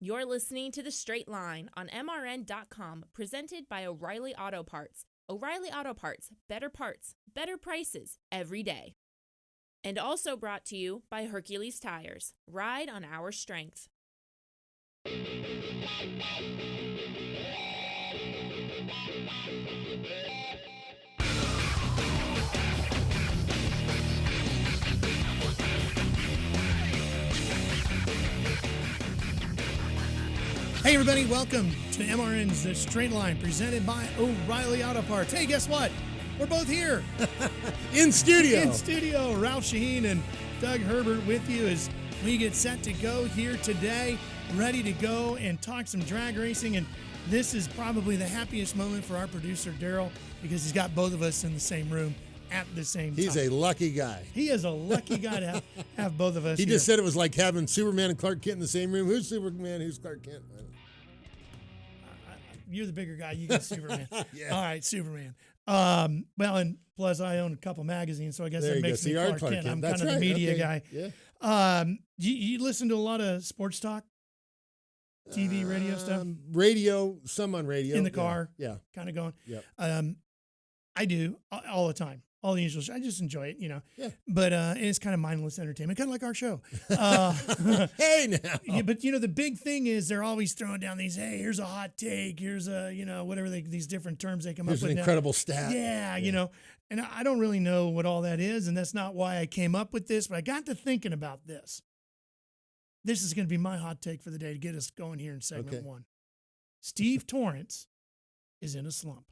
You're listening to The Straight Line on MRN.com, presented by O'Reilly Auto Parts. O'Reilly Auto Parts, better prices every day. And also brought to you by Hercules Tires. Ride on our strength. Hey everybody, welcome to MRN's The Straight Line, presented by O'Reilly Auto Parts. Hey, guess what? We're both here. In studio. Ralph Shaheen and Doug Herbert with you as we get set to go here today, ready to go and talk some drag racing. And this is probably the happiest moment for our producer, Daryl, because he's got both of us in the same room at the same time. He's a lucky guy. He is a lucky guy to have both of us He here. just said it was like having Superman and Clark Kent in the same room. Who's Superman? Who's Clark Kent? You're the bigger guy. You get Superman. Yeah. All right, Superman. Well, and plus I own a couple magazines, so I guess There that you go. makes So me you are Clark Clark Kent. Kent. I'm That's kind of the right. media Okay. guy. Yeah. You listen to a lot of sports talk, TV, radio stuff? Radio, some on radio. In the car? Yeah. Kind of going? Yep. I do all the time. All the usual. I just enjoy it, Yeah. But it's kind of mindless entertainment, kind of like our show. Hey, now. Yeah, but the big thing is they're always throwing down these. Hey, here's a hot take. Here's a whatever these different terms they come Here's up with. an incredible stat. Yeah, and I don't really know what all that is, and that's not why I came up with this. But I got to thinking about this. This is going to be my hot take for the day to get us going here in segment one. Steve Torrance is in a slump.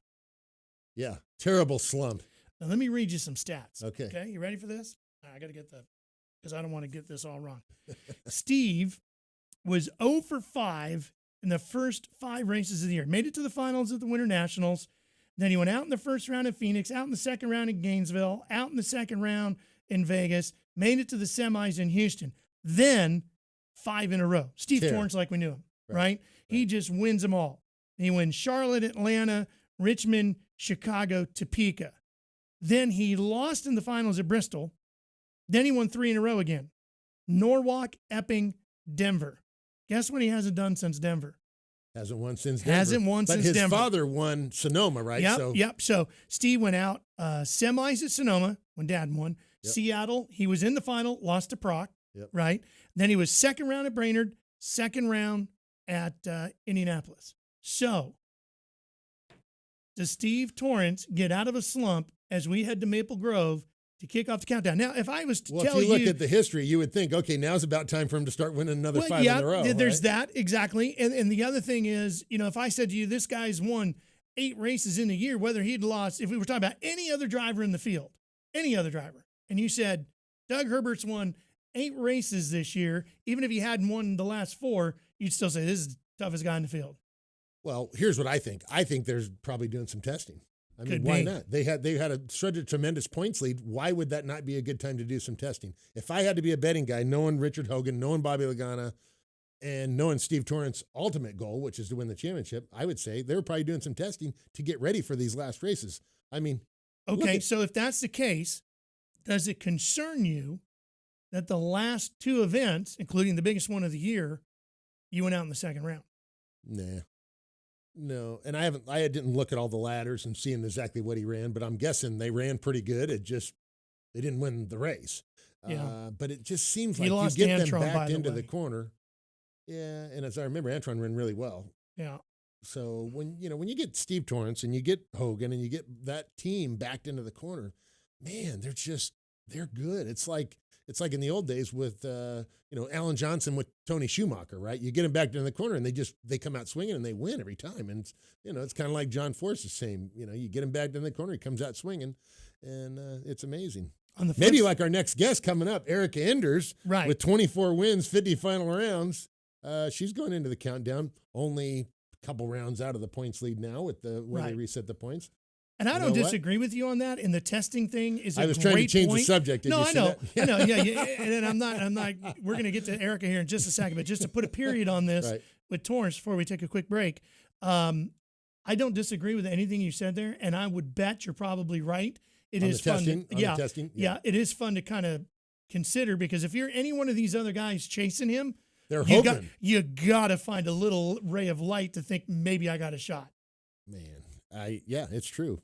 Yeah. Terrible slump. Now, let me read you some stats. Okay. Okay, you ready for this? I got to get because I don't want to get this all wrong. Steve was 0 for 5 in the first 5 races of the year. Made it to the finals at the Winter Nationals. Then he went out in the first round at Phoenix, out in the second round in Gainesville, out in the second round in Vegas, made it to the semis in Houston. Then 5 in a row. Steve Torrance like we knew him, right? He just wins them all. He wins Charlotte, Atlanta, Richmond, Chicago, Topeka. Then he lost in the finals at Bristol. Then he won 3 in a row again. Norwalk, Epping, Denver. Guess what he hasn't done since Denver? Hasn't won since Denver. But his Denver. father won Sonoma, right? Yep. So Steve went out semis at Sonoma when Dad won. Yep. Seattle, he was in the final, lost to Proc, right? Then he was second round at Brainerd, second round at Indianapolis. So does Steve Torrance get out of a slump as we head to Maple Grove to kick off the countdown? Now, if I was to tell you... if you look at the history, you would think, okay, now's about time for him to start winning another 5 in a row. There's that, exactly. And the other thing is, if I said to you, this guy's won 8 races in a year, whether he'd lost, if we were talking about any other driver in the field, any other driver, and you said, Doug Herbert's won 8 races this year, even if he hadn't won the last 4, you'd still say, this is the toughest guy in the field. Well, here's what I think. I think there's probably doing some testing. I mean, why not? They had such a tremendous points lead. Why would that not be a good time to do some testing? If I had to be a betting guy, knowing Richard Hogan, knowing Bobby Lagana, and knowing Steve Torrance's ultimate goal, which is to win the championship, I would say they were probably doing some testing to get ready for these last races. I mean, okay, so if that's the case, does it concern you that the last 2 events, including the biggest one of the year, you went out in the second round? Nah. No, and I didn't look at all the ladders and seeing exactly what he ran, but I'm guessing they ran pretty good. They didn't win the race. Yeah. But it just seems like lost you get Antron, them backed into the the corner. Yeah, and as I remember, Antron ran really well. Yeah. So when you get Steve Torrance and you get Hogan and you get that team backed into the corner, man, they're good. It's like in the old days with Alan Johnson with Tony Schumacher, right? You get them back into the corner and they come out swinging and they win every time. And it's kind of like John Force is saying, you get him back in the corner, he comes out swinging, and it's amazing. Maybe like our next guest coming up, Erica Enders, right, with 24 wins, 50 final rounds. She's going into the countdown, only a couple rounds out of the points lead now with when they reset the points. And I don't disagree with you on that. And the testing thing is a great point. I was trying to change the subject. No, I know. I know. Yeah. And I'm not. We're going to get to Erica here in just a second, but just to put a period on this with Torrance before we take a quick break, I don't disagree with anything you said there, and I would bet you're probably right. It is fun. Yeah, it is fun to kind of consider, because if you're any one of these other guys chasing him, They're hoping. You got to find a little ray of light to think maybe I got a shot. Man, yeah, it's true.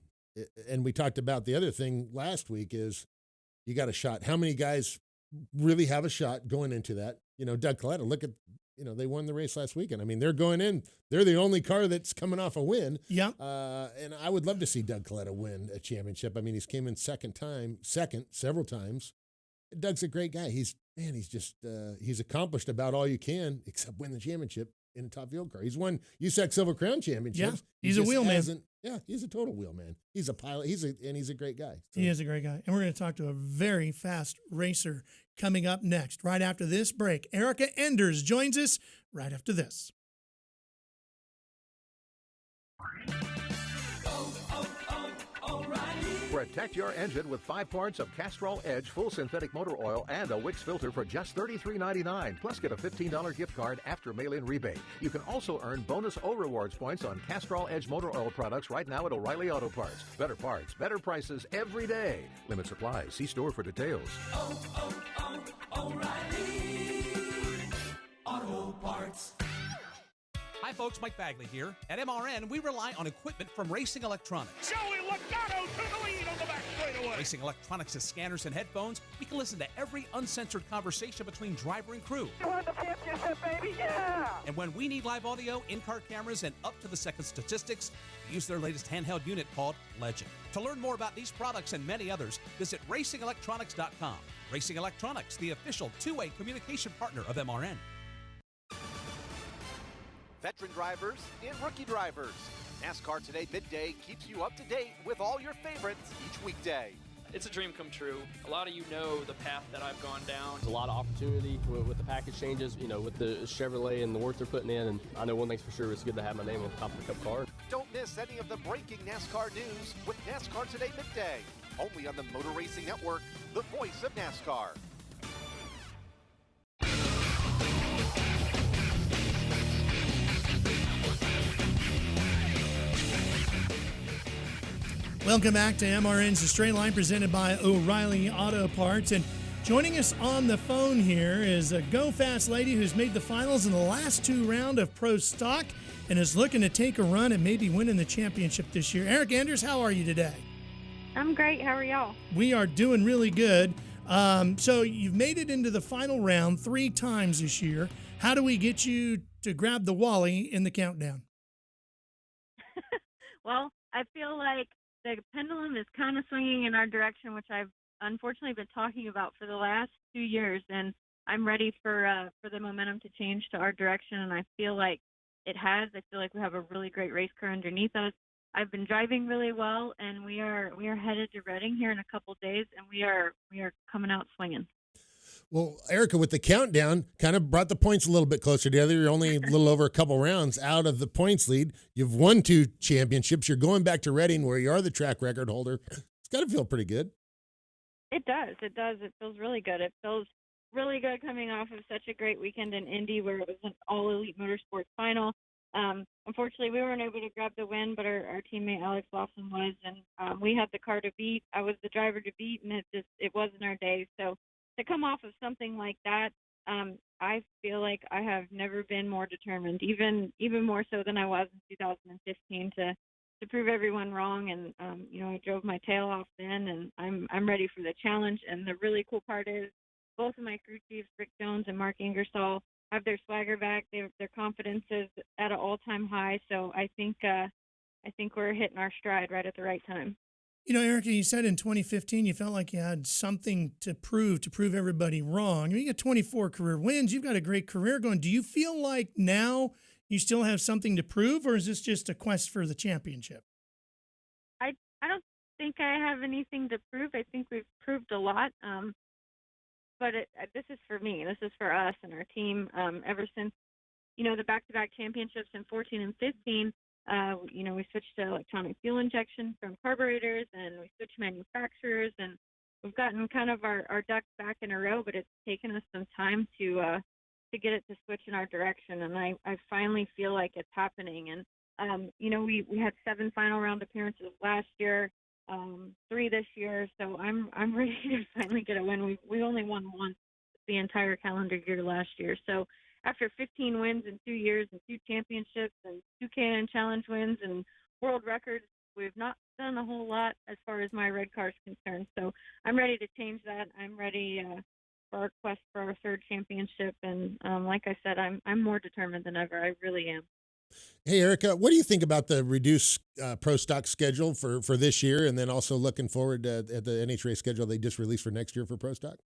And we talked about the other thing last week is you got a shot. How many guys really have a shot going into that? Doug Coletta, look at, they won the race last weekend. I mean, they're going in. They're the only car that's coming off a win. Yeah. And I would love to see Doug Coletta win a championship. I mean, he's came in second several times. Doug's a great guy. He's accomplished about all you can except win the championship in a top field car. He's won USAC Silver Crown championships. Yeah, he's a wheelman. Yeah, he's a total wheelman. He's a pilot. He's a great guy. So. He is a great guy. And we're going to talk to a very fast racer coming up next, right after this break. Erica Enders joins us right after this. Protect your engine with 5 parts of Castrol Edge full synthetic motor oil and a Wix filter for just $33.99. Plus, get a $15 gift card after mail-in rebate. You can also earn bonus O Rewards points on Castrol Edge motor oil products right now at O'Reilly Auto Parts. Better parts, better prices every day. Limit supply. See store for details. O'Reilly Auto Parts. Hi folks, Mike Bagley here. At MRN, we rely on equipment from Racing Electronics. Joey Logano to the lead on the back straightaway. Racing Electronics has scanners and headphones. We can listen to every uncensored conversation between driver and crew. You won the championship, baby, yeah! And when we need live audio, in-car cameras, and up-to-the-second statistics, we use their latest handheld unit called Legend. To learn more about these products and many others, visit racingelectronics.com. Racing Electronics, the official two-way communication partner of MRN. Veteran drivers and rookie drivers. NASCAR Today Midday keeps you up to date with all your favorites each weekday. It's a dream come true. A lot of you know the path that I've gone down. There's a lot of opportunity with the package changes, with the Chevrolet and the work they're putting in. And I know one thing's for sure, it's good to have my name on the top of the Cup car. Don't miss any of the breaking NASCAR news with NASCAR Today Midday. Only on the Motor Racing Network, the voice of NASCAR. Welcome back to MRN's The Straight Line, presented by O'Reilly Auto Parts. And joining us on the phone here is a go-fast lady who's made the finals in the last 2 rounds of Pro Stock and is looking to take a run at maybe winning the championship this year. Erica Enders, how are you today? I'm great. How are y'all? We are doing really good. So you've made it into the final round 3 times this year. How do we get you to grab the Wally in the countdown? Well, I feel like the pendulum is kind of swinging in our direction, which I've unfortunately been talking about for the last 2 years, and I'm ready for the momentum to change to our direction, and I feel like it has. I feel like we have a really great race car underneath us. I've been driving really well, and we are headed to Reading here in a couple days, and we are coming out swinging. Well, Erica, with the countdown, kind of brought the points a little bit closer together. You're only a little over a couple rounds out of the points lead. You've won 2 championships. You're going back to Reading, where you are the track record holder. It's got to feel pretty good. It does. It does. It feels really good. It feels really good coming off of such a great weekend in Indy, where it was an all-elite motorsports final. Unfortunately, we weren't able to grab the win, but our teammate Alex Lawson was, and we had the car to beat. I was the driver to beat, and it wasn't our day. So to come off of something like that, I feel like I have never been more determined, even more so than I was in 2015, to prove everyone wrong. And I drove my tail off then, and I'm ready for the challenge. And the really cool part is both of my crew chiefs, Rick Jones and Mark Ingersoll, have their swagger back. Their confidence is at an all-time high. So I think we're hitting our stride right at the right time. Erica, you said in 2015 you felt like you had something to prove everybody wrong. You got 24 career wins. You've got a great career going. Do you feel like now you still have something to prove, or is this just a quest for the championship? I don't think I have anything to prove. I think we've proved a lot. But this is for me. This is for us and our team. Ever since, the back-to-back championships in 14 and 15, we switched to electronic fuel injection from carburetors, and we switched manufacturers, and we've gotten kind of our ducks back in a row, but it's taken us some time to get it to switch in our direction, and I finally feel like it's happening. And we had 7 final round appearances last year, 3 this year, so I'm ready to finally get a win. We only won once the entire calendar year last year, so after 15 wins in 2 years and 2 championships and 2 K&N Challenge wins and world records, we've not done a whole lot as far as my red car is concerned. So I'm ready to change that. I'm ready for our quest for our 3rd championship. And like I said, I'm more determined than ever. I really am. Hey, Erica, what do you think about the reduced pro stock schedule for this year, and then also looking forward at the NHRA schedule they just released for next year for pro stock?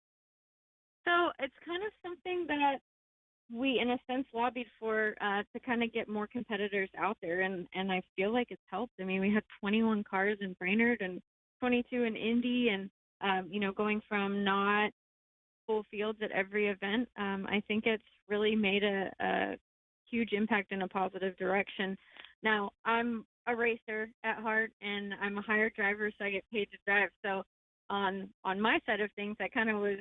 So it's kind of something that we, in a sense, lobbied for to kind of get more competitors out there, and I feel like it's helped. I mean, we had 21 cars in Brainerd and 22 in Indy, and, going from not full fields at every event, I think it's really made a huge impact in a positive direction. Now, I'm a racer at heart, and I'm a hired driver, so I get paid to drive. So on my side of things, I kind of was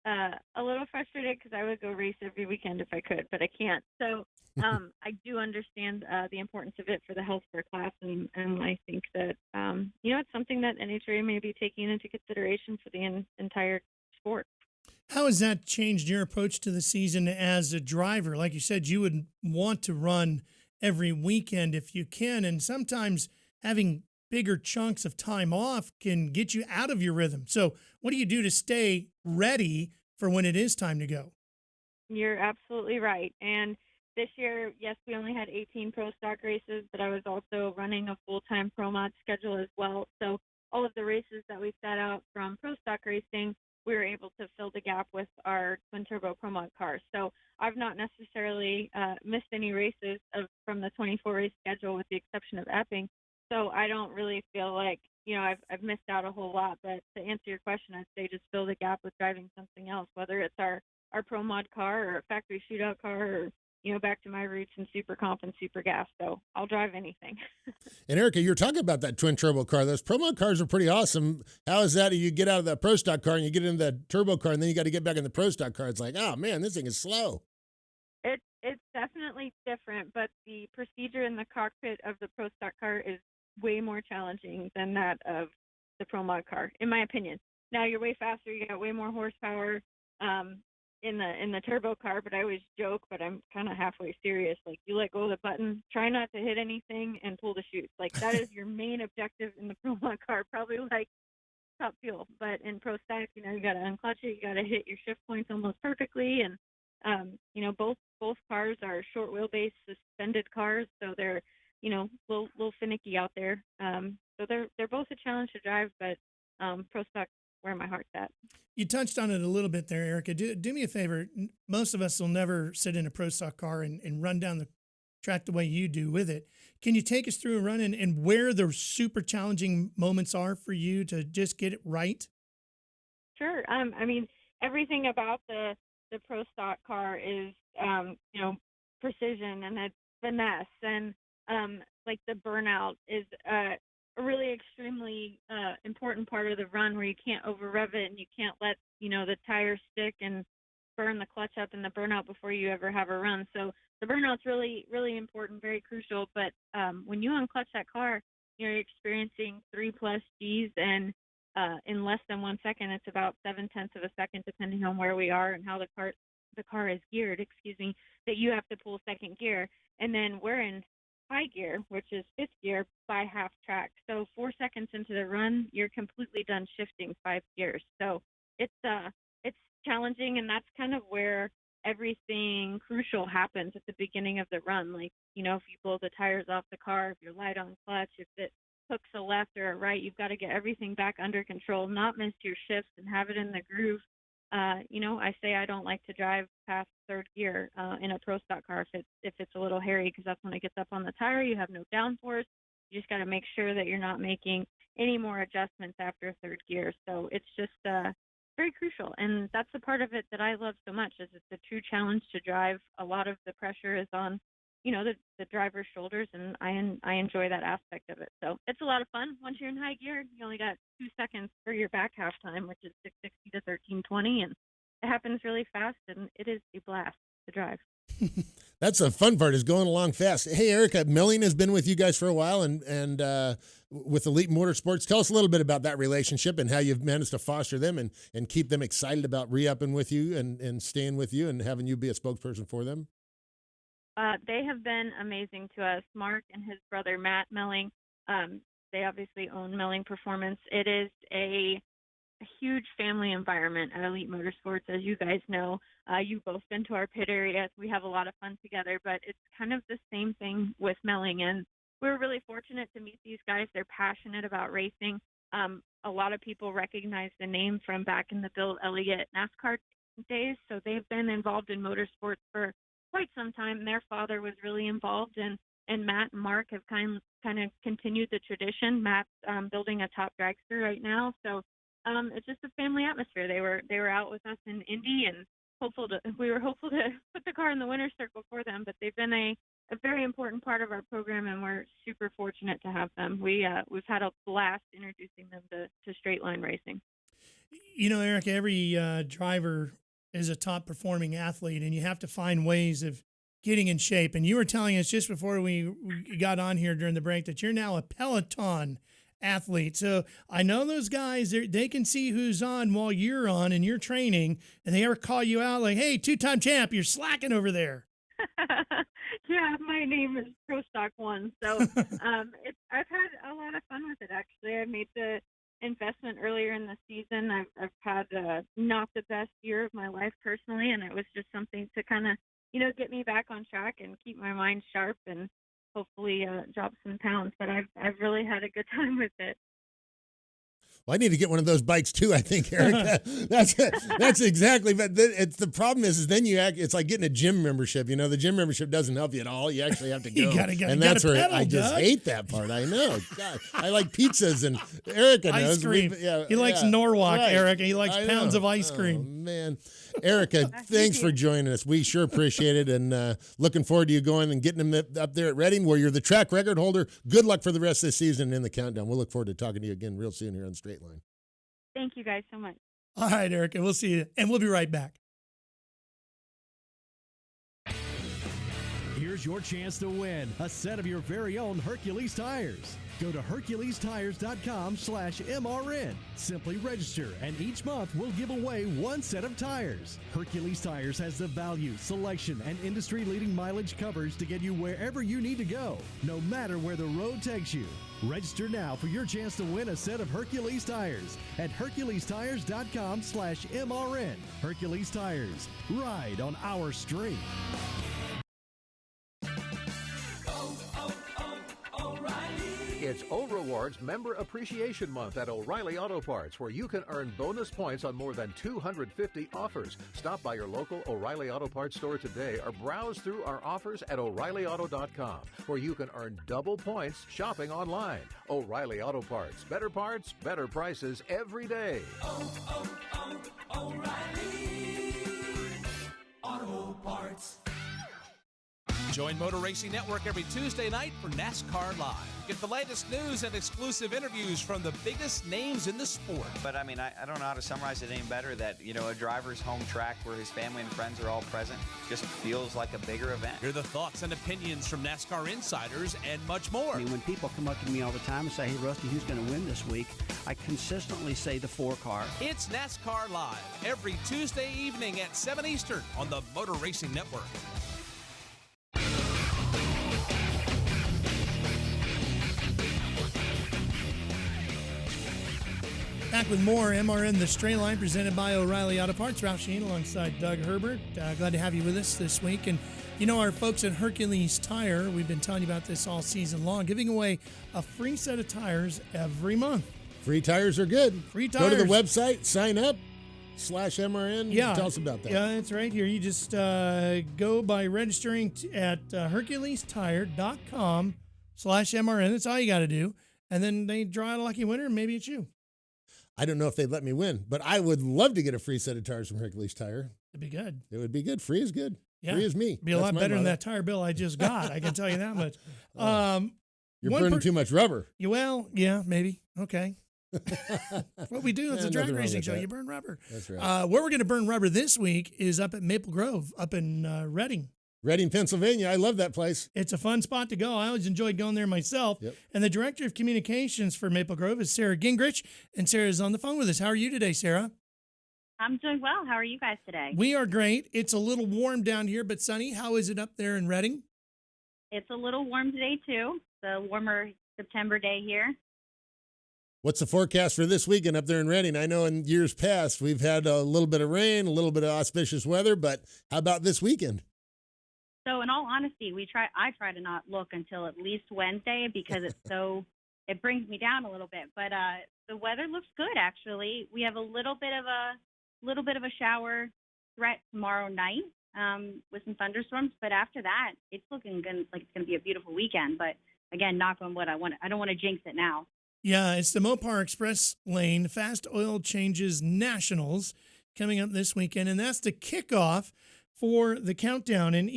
a little frustrated because I would go race every weekend if I could, but I can't. So I do understand the importance of it for the health for class, and I think that, it's something that NHRA may be taking into consideration for the entire sport. How has that changed your approach to the season as a driver? Like you said, you would want to run every weekend if you can, and sometimes having bigger chunks of time off can get you out of your rhythm. So what do you do to stay ready for when it is time to go? You're absolutely right. And this year, yes, we only had 18 pro stock races, but I was also running a full-time pro mod schedule as well. So all of the races that we set out from pro stock racing, we were able to fill the gap with our twin turbo pro mod cars. So I've not necessarily missed any races from the 24 race schedule with the exception of Epping. So I don't really feel like, I've missed out a whole lot. But to answer your question, I'd say just fill the gap with driving something else, whether it's our pro mod car or a factory shootout car or, back to my roots in super comp and super gas. So I'll drive anything. And Erica, you're talking about that twin turbo car. Those pro mod cars are pretty awesome. How is that? You get out of that pro stock car and you get into that turbo car, and then you got to get back in the pro stock car. It's like, oh man, this thing is slow. It's definitely different, but the procedure in the cockpit of the pro stock car is way more challenging than that of the pro mod car, in my opinion. Now you're way faster, you got way more horsepower in the turbo car, but I always joke, but I'm kind of halfway serious. Like, you let go of the button, try not to hit anything, and pull the chutes. Like, that is your main objective in the pro mod car, probably like top fuel. But in pro stock, you got to unclutch it, you got to hit your shift points almost perfectly, and both cars are short wheelbase suspended cars, so they're little finicky out there. So they're both a challenge to drive, but pro stock where my heart's at. You touched on it a little bit there, Erica. Do me a favor. Most of us will never sit in a pro stock car and run down the track the way you do with it. Can you take us through a run and where the super challenging moments are for you to just get it right? Sure. I mean, everything about the pro stock car is, precision, and it's finesse, and like the burnout is a really extremely important part of the run, where you can't over rev it and you can't let the tire stick and burn the clutch up in the burnout before you ever have a run. So the burnout's really, really important, very crucial. But when you unclutch that car, you're experiencing 3+ Gs, and in less than 1 second, it's about 0.7 of a second, depending on where we are and how the car is geared, that you have to pull second gear. And then we're in high gear, which is 5th gear, by half track. So 4 seconds into the run, you're completely done shifting 5 gears. So it's challenging, and that's kind of where everything crucial happens at the beginning of the run. Like, if you blow the tires off the car, if you're light on clutch, if it hooks a left or a right, you've got to get everything back under control, not miss your shifts, and have it in the groove. I say I don't like to drive past 3rd gear in a pro stock car if it's a little hairy, because that's when it gets up on the tire. You have no downforce. You just got to make sure that you're not making any more adjustments after 3rd gear. So it's just very crucial, and that's the part of it that I love so much. Is it's a true challenge to drive. A lot of the pressure is on the driver's shoulders, and I enjoy that aspect of it. So it's a lot of fun. Once you're in high gear, you only got 2 seconds for your back half time, which is 660 to 1320, and it happens really fast, and it is a blast to drive. That's the fun part, is going along fast. Hey, Erica, Milling has been with you guys for a while, and with Elite Motorsports. Tell us a little bit about that relationship and how you've managed to foster them and keep them excited about re-upping with you and staying with you and having you be a spokesperson for them. They have been amazing to us. Mark and his brother Matt Melling, they obviously own Melling Performance. It is a huge family environment at Elite Motorsports, as you guys know. You've both been to our pit area. We have a lot of fun together, but it's kind of the same thing with Melling, and we're really fortunate to meet these guys. They're passionate about racing. A lot of people recognize the name from back in the Bill Elliott NASCAR days, so they've been involved in motorsports for quite some time. Their father was really involved, and Matt and Mark have kind of continued the tradition. Matt's building a top dragster right now, so it's just a family atmosphere. They were out with us in Indy, and we were hopeful to put the car in the winner's circle for them. But they've been a very important part of our program, and we're super fortunate to have them. We've had a blast introducing them to straight line racing. You know, Eric, every driver is a top performing athlete, and you have to find ways of getting in shape. And you were telling us just before we got on here during the break that you're now a Peloton athlete. So I know those guys, they can see who's on while you're on and you're training, and they ever call you out like, hey, 2-time champ, you're slacking over there. Yeah, my name is Pro Stock One. So I've had a lot of fun with it, actually. I made the investment earlier in the season. I've had not the best year of my life personally, and it was just something to kind of, get me back on track and keep my mind sharp and hopefully drop some pounds. But I've really had a good time with it. Well, I need to get one of those bikes too, I think, Erica. That's exactly. But it's the problem is then it's like getting a gym membership. The gym membership doesn't help you at all. You actually have to go. And that's where pedal, I just hate that part. I know. God, I like pizzas, and Erica knows. Ice cream. He likes Norwalk, right. Erica. He likes pounds of ice cream. Oh, man. Erica, thanks for joining us. We sure appreciate it, and looking forward to you going and getting them up there at Reading, where you're the track record holder. Good luck for the rest of the season in the countdown. We'll look forward to talking to you again real soon here on Straight Line. Thank you guys so much. All right, Erica, we'll see you, and we'll be right back. Here's your chance to win a set of your very own Hercules tires. Go to HerculesTires.com/MRN. Simply register, and each month we'll give away one set of tires. Hercules Tires has the value, selection, and industry-leading mileage coverage to get you wherever you need to go, no matter where the road takes you. Register now for your chance to win a set of Hercules tires at HerculesTires.com/MRN. Hercules Tires. Ride on our street. It's O'Rewards Member Appreciation Month at O'Reilly Auto Parts, where you can earn bonus points on more than 250 offers. Stop by your local O'Reilly Auto Parts store today or browse through our offers at O'ReillyAuto.com, where you can earn double points shopping online. O'Reilly Auto Parts. Better parts, better prices every day. O'Reilly Auto Parts. Join Motor Racing Network every Tuesday night for NASCAR Live. Get the latest news and exclusive interviews from the biggest names in the sport. But I don't know how to summarize it any better that, a driver's home track where his family and friends are all present just feels like a bigger event. Hear the thoughts and opinions from NASCAR insiders and much more. When people come up to me all the time and say, hey, Rusty, who's going to win this week? I consistently say the 4-car. It's NASCAR Live every Tuesday evening at 7 Eastern on the Motor Racing Network. Back with more MRN The Straight Line, presented by O'Reilly Auto Parts. Ralph Sheen alongside Doug Herbert. Glad to have you with us this week. And our folks at Hercules Tire, we've been telling you about this all season long, giving away a free set of tires every month. Free tires are good. Free tires. Go to the website, sign up, /MRN. Yeah. Tell us about that. Yeah, it's right here. You just go by registering at HerculesTire.com/MRN. That's all you got to do. And then they draw out a lucky winner, and maybe it's you. I don't know if they'd let me win, but I would love to get a free set of tires from Hercules Tire. It'd be good. It would be good. Free is good. Yeah. Free is me. It'd be a lot better than that tire bill I just got. I can tell you that much. You're burning too much rubber. Well, yeah, maybe. Okay. What we do is a drag racing show. That. You burn rubber. That's right. Where we're going to burn rubber this week is up at Maple Grove, up in Reading. Reading, Pennsylvania. I love that place. It's a fun spot to go. I always enjoyed going there myself. Yep. And the Director of Communications for Maple Grove is Sarah Gingrich. And Sarah's on the phone with us. How are you today, Sarah? I'm doing well. How are you guys today? We are great. It's a little warm down here, but sunny. How is it up there in Reading? It's a little warm today, too. It's a warmer September day here. What's the forecast for this weekend up there in Reading? I know in years past we've had a little bit of rain, a little bit of auspicious weather, but how about this weekend? So in all honesty, I try to not look until at least Wednesday because it brings me down a little bit. But the weather looks good, actually. We have a little bit of a shower threat tomorrow night with some thunderstorms. But after that, it's looking good, like it's going to be a beautiful weekend. But again, knock on wood, I don't want to jinx it now. Yeah, it's the Mopar Express Lane Fast Oil Changes Nationals coming up this weekend, and that's the kickoff for the countdown. And,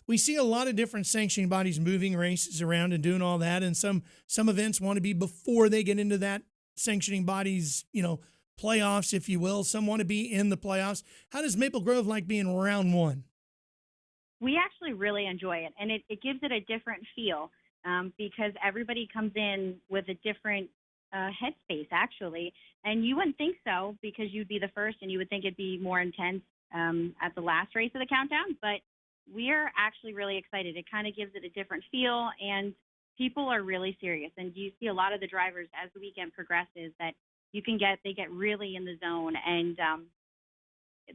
we see a lot of different sanctioning bodies moving races around and doing all that, and some events want to be before they get into that sanctioning body's, playoffs, if you will. Some want to be in the playoffs. How does Maple Grove like being round one? We actually really enjoy it, and it gives it a different feel because everybody comes in with a different headspace, actually. And you wouldn't think so because you'd be the first and you would think it'd be more intense at the last race of the countdown. But we are actually really excited. It kind of gives it a different feel, and people are really serious. And you see a lot of the drivers as the weekend progresses that they get really in the zone. And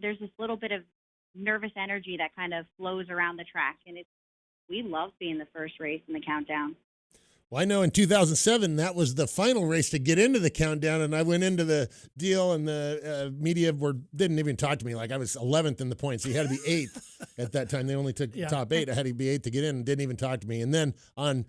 there's this little bit of nervous energy that kind of flows around the track. And we love being the first race in the countdown. Well, I know in 2007, that was the final race to get into the countdown, and I went into the deal, and the media didn't even talk to me. Like I was 11th in the points. He had to be 8th at that time. They only took the top 8. I had to be 8th to get in and didn't even talk to me. And then on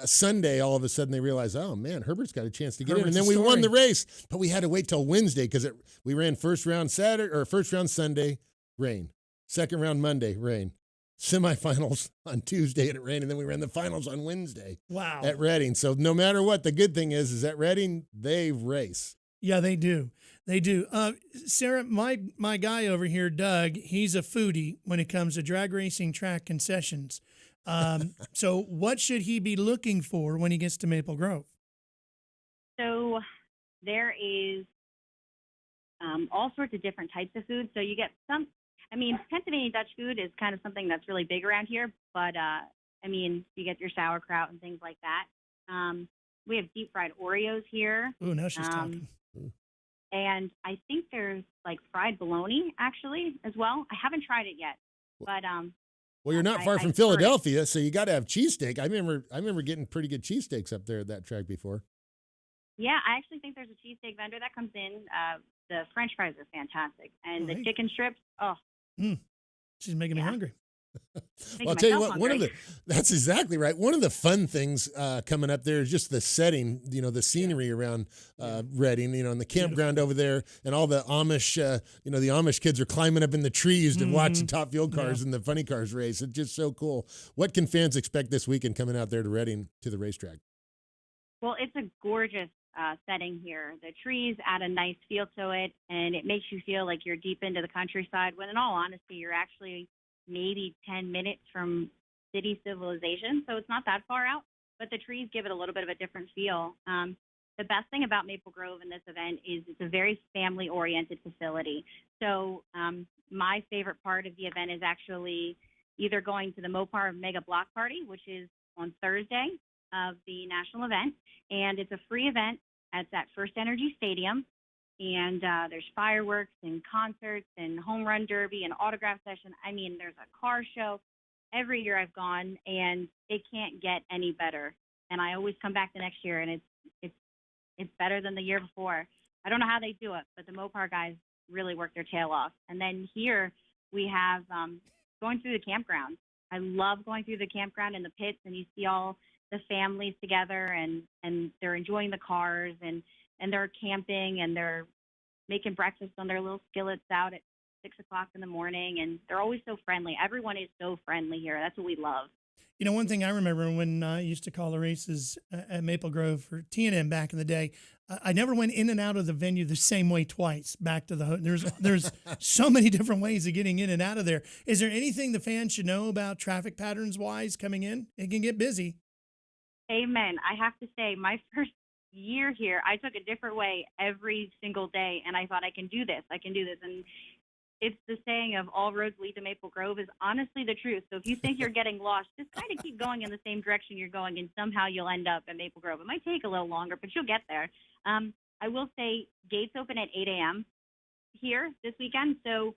Sunday, all of a sudden they realized, oh, man, Herbert's got a chance to get in. And then we won the race, but we had to wait till Wednesday because we ran first round Sunday, rain. Second round Monday, rain. Semifinals on Tuesday and it rained, and then we ran the finals on Wednesday. Wow. At Reading. So no matter what, the good thing is at Reading, they race. Yeah, they do. They do. Sarah, my guy over here, Doug, he's a foodie when it comes to drag racing track concessions. So what should he be looking for when he gets to Maple Grove? So there is all sorts of different types of food. So you get Pennsylvania Dutch food is kind of something that's really big around here, but you get your sauerkraut and things like that. We have deep fried Oreos here. Oh, now she's talking. And I think there's like fried bologna actually as well. I haven't tried it yet, but well, you're not far from Philadelphia, so you got to have cheesesteak. I remember getting pretty good cheesesteaks up there at that track before. Yeah, I actually think there's a cheesesteak vendor that comes in. The French fries are fantastic, and the chicken strips. Oh. She's making me hungry. Well, I'll tell you what, that's exactly right. One of the fun things coming up there is just the setting, the scenery around Reading, and the campground over there, and all the Amish, the Amish kids are climbing up in the trees to watch the top fuel cars and the funny cars race. It's just so cool. What can fans expect this weekend coming out there to Reading to the racetrack? Well, it's a gorgeous setting here. The trees add a nice feel to it, and it makes you feel like you're deep into the countryside when in all honesty you're actually maybe 10 minutes from city civilization, so it's not that far out, but the trees give it a little bit of a different feel. The best thing about Maple Grove in this event is it's a very family-oriented facility. So my favorite part of the event is actually either going to the Mopar Mega Block Party, which is on Thursday of the national event, and it's a free event. It's at First Energy Stadium, and there's fireworks and concerts and home run derby and autograph session. There's a car show. Every year I've gone, and it can't get any better. And I always come back the next year, and it's better than the year before. I don't know how they do it, but the Mopar guys really work their tail off. And then here we have going through the campground. I love going through the campground in the pits, and you see all the families together, and they're enjoying the cars, and they're camping, and they're making breakfast on their little skillets out at 6 o'clock in the morning, and they're always so friendly. Everyone is so friendly here. That's what we love. You know, one thing I remember when I used to call the races at Maple Grove for T&M back in the day, I never went in and out of the venue the same way twice. Back to there's so many different ways of getting in and out of there. Is there anything the fans should know about traffic patterns wise coming in? It can get busy. Amen. I have to say, my first year here, I took a different way every single day, and I thought, I can do this. And it's the saying of all roads lead to Maple Grove is honestly the truth. So if you think you're getting lost, just kind of keep going in the same direction you're going, and somehow you'll end up at Maple Grove. It might take a little longer, but you'll get there. I will say gates open at 8 a.m. here this weekend. So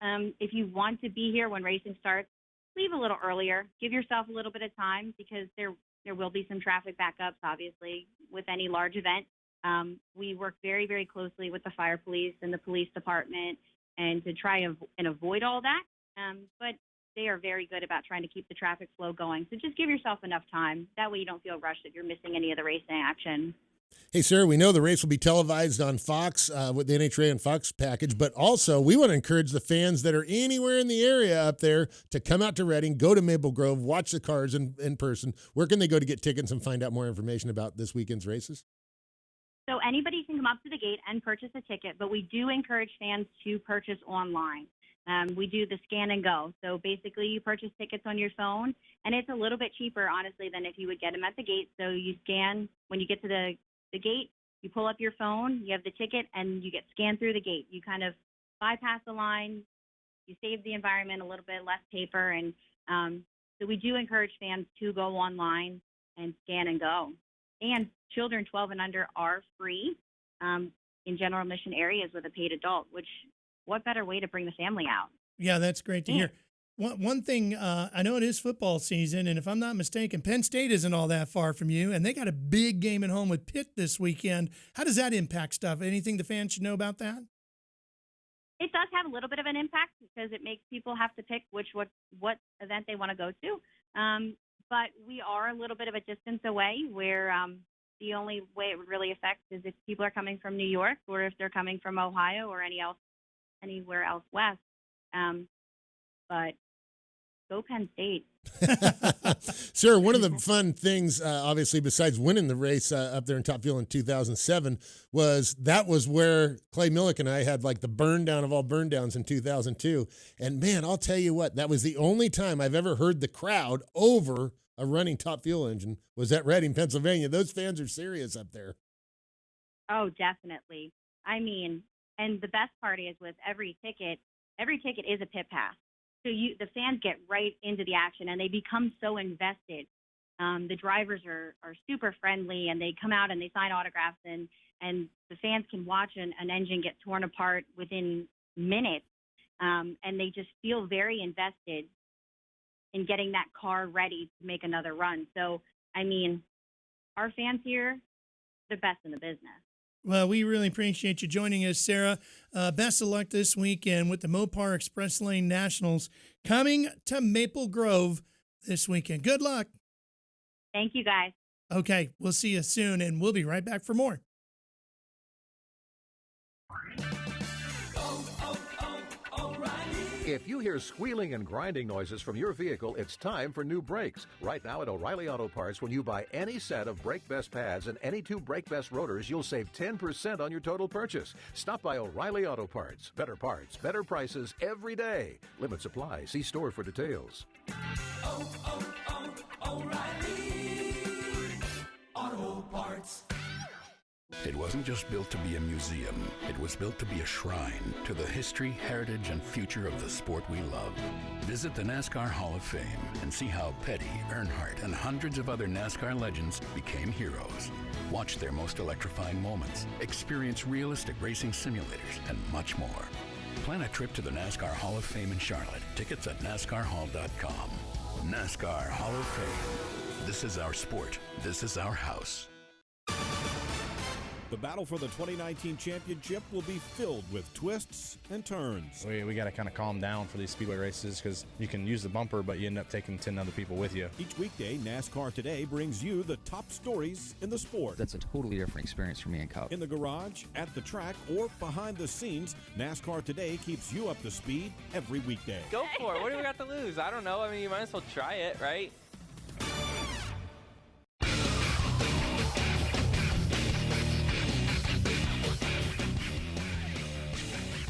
if you want to be here when racing starts, leave a little earlier. Give yourself a little bit of time, because there will be some traffic backups, obviously, with any large event. We work very, very closely with the fire police and the police department, and to try and avoid all that. But they are very good about trying to keep the traffic flow going. So just give yourself enough time. That way you don't feel rushed if you're missing any of the racing action. Hey, Sarah, we know the race will be televised on Fox with the NHRA and Fox package, but also we want to encourage the fans that are anywhere in the area up there to come out to Reading, go to Maple Grove, watch the cars in person. Where can they go to get tickets and find out more information about this weekend's races? So anybody can come up to the gate and purchase a ticket, but we do encourage fans to purchase online. We do the scan and go. So basically you purchase tickets on your phone, and it's a little bit cheaper, honestly, than if you would get them at the gate. So you scan when you get to the gate, you pull up your phone, you have the ticket, and you get scanned through the gate. You kind of bypass the line, you save the environment a little bit, less paper, and so we do encourage fans to go online and scan and go. And children 12 and under are free in general admission areas with a paid adult, which what better way to bring the family out? Yeah, that's great to hear. One thing, I know it is football season, and if I'm not mistaken, Penn State isn't all that far from you, and they got a big game at home with Pitt this weekend. How does that impact stuff? Anything the fans should know about that? It does have a little bit of an impact, because it makes people have to pick what event they want to go to. But we are a little bit of a distance away, where the only way it would really affect is if people are coming from New York, or if they're coming from Ohio or anywhere else west. But go Penn State. Sir, one of the fun things, obviously, besides winning the race up there in Top Fuel in 2007, was where Clay Millick and I had like the burn down of all burn downs in 2002. And man, I'll tell you what, that was the only time I've ever heard the crowd over a running Top Fuel engine was at Reading, Pennsylvania. Those fans are serious up there. Oh, definitely. I mean, and the best part is with every ticket is a pit pass. So the fans get right into the action, and they become so invested. The drivers are super friendly, and they come out and they sign autographs, and the fans can watch an engine get torn apart within minutes, and they just feel very invested in getting that car ready to make another run. So, I mean, our fans here, the best in the business. Well, we really appreciate you joining us, Sarah. Best of luck this weekend with the Mopar Express Lane Nationals coming to Maple Grove this weekend. Good luck. Thank you, guys. Okay, we'll see you soon, and we'll be right back for more. If you hear squealing and grinding noises from your vehicle, it's time for new brakes. Right now at O'Reilly Auto Parts, when you buy any set of Brake Best pads and any 2 Brake Best rotors, you'll save 10% on your total purchase. Stop by O'Reilly Auto Parts. Better parts, better prices every day. Limit supply. See store for details. O'Reilly Auto Parts. It wasn't just built to be a museum. It was built to be a shrine to the history, heritage, and future of the sport we love. Visit the NASCAR Hall of Fame and see how Petty, Earnhardt, and hundreds of other NASCAR legends became heroes. Watch their most electrifying moments, experience realistic racing simulators, and much more. Plan a trip to the NASCAR Hall of Fame in Charlotte. Tickets at NASCARHall.com. NASCAR Hall of Fame. This is our sport. This is our house. The battle for the 2019 championship will be filled with twists and turns. We got to kind of calm down for these speedway races because you can use the bumper, but you end up taking 10 other people with you. Each weekday, NASCAR Today brings you the top stories in the sport. That's a totally different experience for me and Cup. In the garage, at the track, or behind the scenes, NASCAR Today keeps you up to speed every weekday. Go for it. What do we got to lose? I don't know. I mean, you might as well try it, right?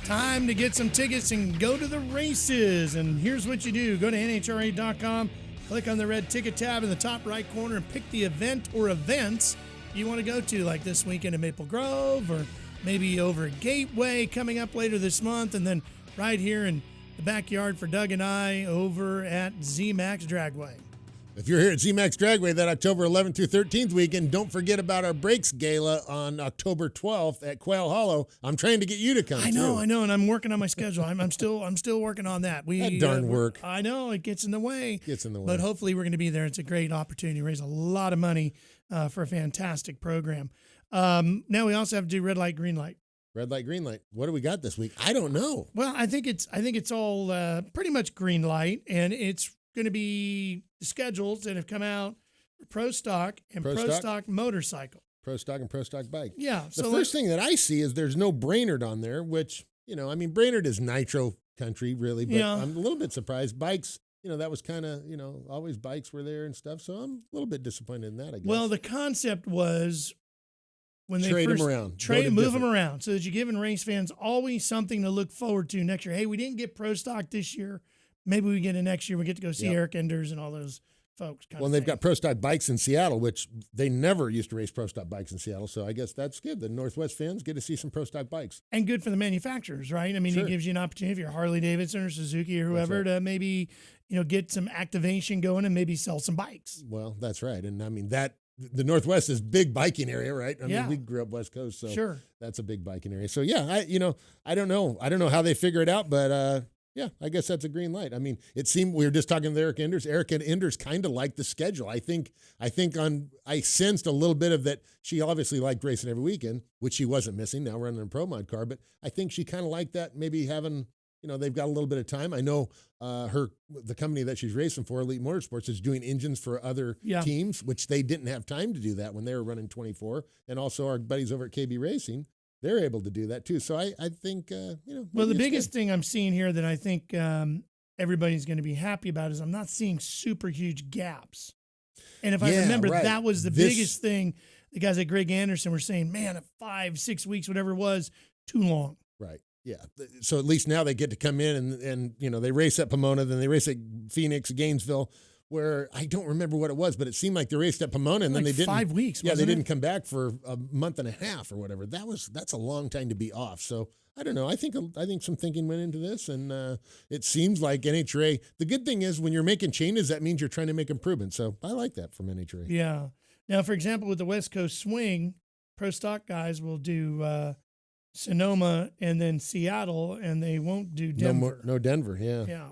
Time to get some tickets and go to the races. And here's what you do. Go to NHRA.com, click on the red ticket tab in the top right corner and pick the event or events you want to go to, like this weekend in Maple Grove or maybe over at Gateway coming up later this month. And then right here in the backyard for Doug and I over at Z-Max Dragway. If you're here at Z-Max Dragway that October 11th through 13th weekend, don't forget about our Breaks Gala on October 12th at Quail Hollow. I'm trying to get you to come. I know, and I'm working on my schedule. I'm still working on that. That darn work. I know it gets in the way. But hopefully we're going to be there. It's a great opportunity. Raise a lot of money for a fantastic program. Now we also have to do red light, green light. Red light, green light. What do we got this week? I don't know. Well, I think it's all pretty much green light, and it's going to be the schedules that have come out for Pro Stock and Pro Stock motorcycle. Pro Stock and Pro Stock bike. Yeah. The first thing that I see is there's no Brainerd on there, which, Brainerd is nitro country, really, but I'm a little bit surprised. Bikes, that was kind of, always bikes were there and stuff, so I'm a little bit disappointed in that, I guess. Well, the concept was when they trade first them around. Move them around so that you're giving race fans always something to look forward to next year. Hey, we didn't get Pro Stock this year. Maybe we get it next year. We get to go see Eric Enders and all those folks. Well, they've got Pro Stock bikes in Seattle, which they never used to race Pro Stock bikes in Seattle. So I guess that's good. The Northwest fans get to see some Pro Stock bikes. And good for the manufacturers, right? I mean, It gives you an opportunity if you're Harley Davidson or Suzuki or whoever to maybe, get some activation going and maybe sell some bikes. Well, that's right. And I mean, the Northwest is big biking area, right? I mean, we grew up West Coast, so that's a big biking area. So I don't know. I don't know how they figure it out, but yeah, I guess that's a green light. I mean, it seemed we were just talking with Eric Enders. Eric Enders kind of liked the schedule. I sensed a little bit of that. She obviously liked racing every weekend, which she wasn't missing now running a Pro Mod car, but I think she kind of liked that, maybe having, they've got a little bit of time. I know the company that she's racing for, Elite Motorsports, is doing engines for other teams, which they didn't have time to do that when they were running 24. And also our buddies over at KB Racing, they're able to do that too. So I think, Well, the biggest thing I'm seeing here that I think everybody's going to be happy about is I'm not seeing super huge gaps. And if I remember, that was the biggest thing. The guys like Greg Anderson were saying, man, 5-6 weeks, whatever it was, too long. Right. Yeah. So at least now they get to come in and they race at Pomona, then they race at Phoenix, Gainesville, where I don't remember what it was, but it seemed like they raced at Pomona and then they didn't. 5 weeks. Yeah, they didn't come back for a month and a half or whatever. That's a long time to be off. So I don't know. I think some thinking went into this, and it seems like NHRA. The good thing is when you're making changes, that means you're trying to make improvements. So I like that from NHRA. Yeah. Now, for example, with the West Coast Swing, Pro Stock guys will do Sonoma and then Seattle, and they won't do Denver. No Denver. Yeah. Yeah.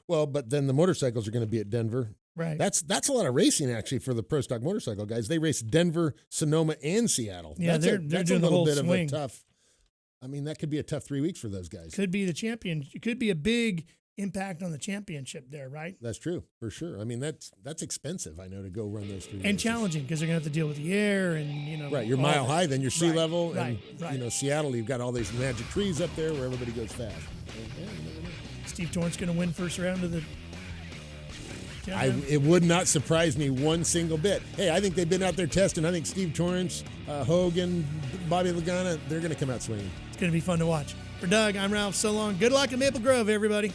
Well, but then the motorcycles are going to be at Denver. Right. That's a lot of racing actually for the Pro Stock motorcycle guys. They race Denver, Sonoma, and Seattle. Yeah, they're doing the whole swing. That could be a tough 3 weeks for those guys. Could be the champion. It could be a big impact on the championship there, right? That's true, for sure. I mean, that's expensive, I know, to go run those 3 and races. Challenging because they're going to have to deal with the air and, Right, you're mile high, then you're sea level. Right. Seattle, you've got all these magic trees up there where everybody goes fast. Steve Torrence going to win first round of the It would not surprise me one single bit. Hey, I think they've been out there testing. I think Steve Torrence, Hogan, Bobby Lagana, they're going to come out swinging. It's going to be fun to watch. For Doug, I'm Ralph. So long. Good luck in Maple Grove, everybody.